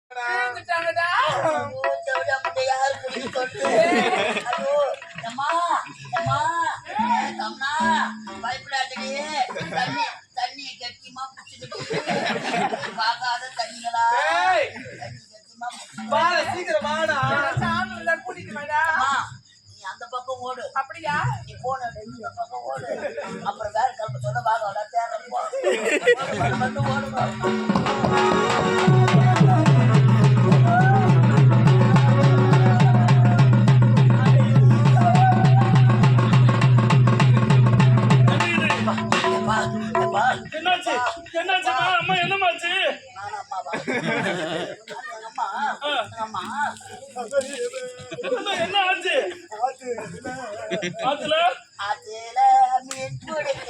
தண்ணி கட்டிமா பார்க்காத தண்ணிகளா சீக்கிரம் கூட்டிட்டு நீ அந்த பக்கம் ஓடு. அப்படியா? நீ போன இந்த பக்கம் ஓடு. அப்புறம் வேற கல்ப சொன்ன வாங்க தேர்தல் வந்து ஓடுவா. என்ன ஆச்சு? ஆத்துல மீன் பிடிக்க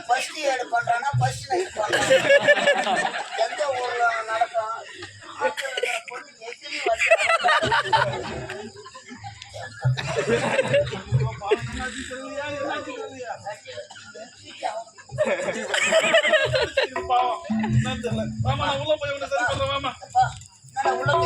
ஃபர்ஸ்ட் ஏடு பண்றானா ஃபர்ஸ்ட் நைட் பண்றான். எந்த ஊர்ல நடக்கும்? பொண்ணு எகிரி வந்து உள்ள போய் சரி பண்றேன்.